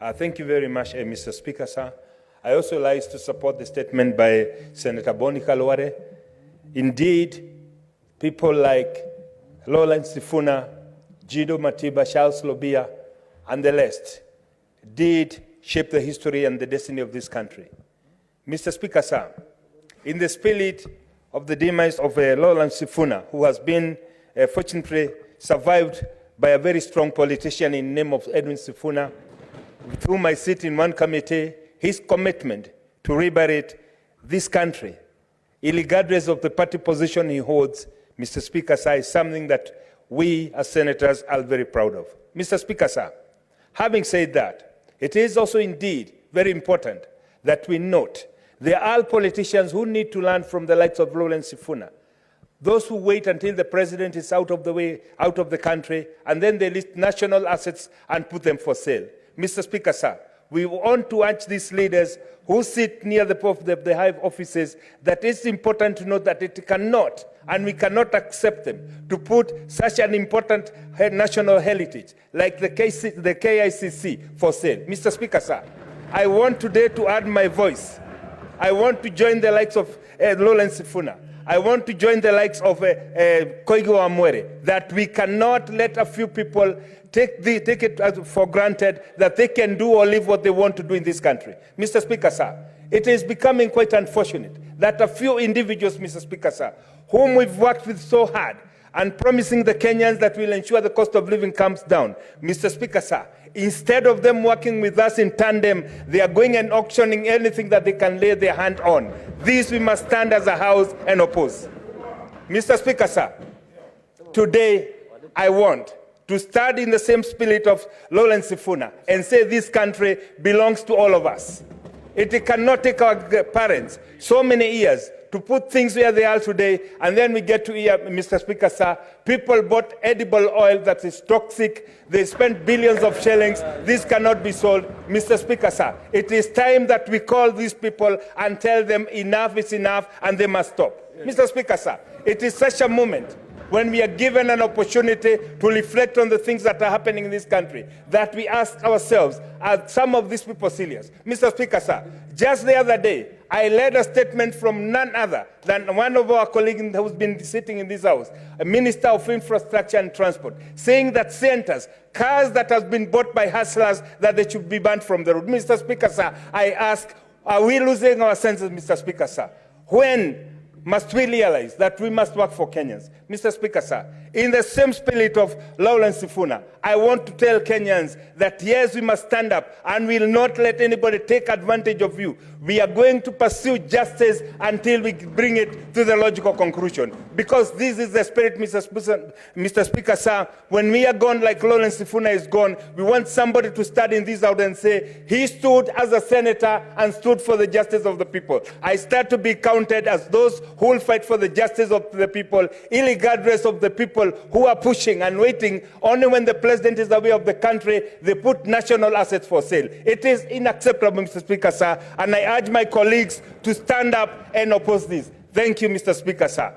Thank you very much, Mr. Speaker, sir. I also like to support the statement by Senator Boni Khalwale. Indeed, people like Lawrence Sifuna, Jido Matiba, Charles Lobia, and the rest did shape the history and the destiny of this country. Mr. Speaker, sir, in the spirit of the demise of Lawrence Sifuna, who has been fortunately survived by a very strong politician in the name of Edwin Sifuna, with whom I sit in one committee, his commitment to liberate this country, irregardless of the party position he holds, Mr. Speaker, sir, is something that we as senators are very proud of. Mr. Speaker, sir, having said that, it is also indeed very important that we note there are politicians who need to learn from the likes of Lawrence Sifuna. Those who wait until the president is out of the way, out of the country, and then they list national assets and put them for sale. Mr. Speaker, sir, we want to urge these leaders who sit near the high offices that it's important to note that it cannot, and we cannot accept them, to put such an important national heritage like the KICC for sale. Mr. Speaker, sir, I want today to add my voice. I want to join the likes of Lawrence Sifuna. I want to join the likes of Koigi Wamwere, that we cannot let a few people take it for granted that they can do or live what they want to do in this country. Mr. Speaker, sir, it is becoming quite unfortunate that a few individuals, Mr. Speaker, sir, whom we've worked with so hard and promising the Kenyans that will ensure the cost of living comes down, Mr. Speaker, sir, instead of them working with us in tandem, they are going and auctioning anything that they can lay their hand on. This we must stand as a house and oppose. Mr. Speaker, sir, today I want to stand in the same spirit of Lawrence Sifuna and say this country belongs to all of us. It cannot take our parents so many years to put things where they are today, and then we get to hear, Mr. Speaker, sir, people bought edible oil that is toxic. They spent billions of shillings. This cannot be sold. Mr. Speaker, sir, it is time that we call these people and tell them enough is enough and they must stop. Yes. Mr. Speaker, sir, it is such a moment when we are given an opportunity to reflect on the things that are happening in this country, that we ask ourselves, are some of these people serious? Mr. Speaker, sir, just the other day, I led a statement from none other than one of our colleagues who's been sitting in this house, a Minister of Infrastructure and Transport, saying that centers, cars that have been bought by hustlers, that they should be banned from the road. Mr. Speaker, sir, I ask, are we losing our senses, Mr. Speaker, sir? When must we realize that we must work for Kenyans? Mr. Speaker, sir, in the same spirit of Lawrence Sifuna, I want to tell Kenyans that yes, we must stand up and we will not let anybody take advantage of you. We are going to pursue justice until we bring it to the logical conclusion. Because this is the spirit, Mr. Speaker, sir. When we are gone like Lawrence Sifuna is gone, we want somebody to stand in this out and say, he stood as a senator and stood for the justice of the people. I start to be counted as those who will fight for the justice of the people, irregardless of the people who are pushing and waiting. Only when the president is away of the country, they put national assets for sale. It is unacceptable, Mr. Speaker, sir, and I urge my colleagues to stand up and oppose this. Thank you, Mr. Speaker, sir.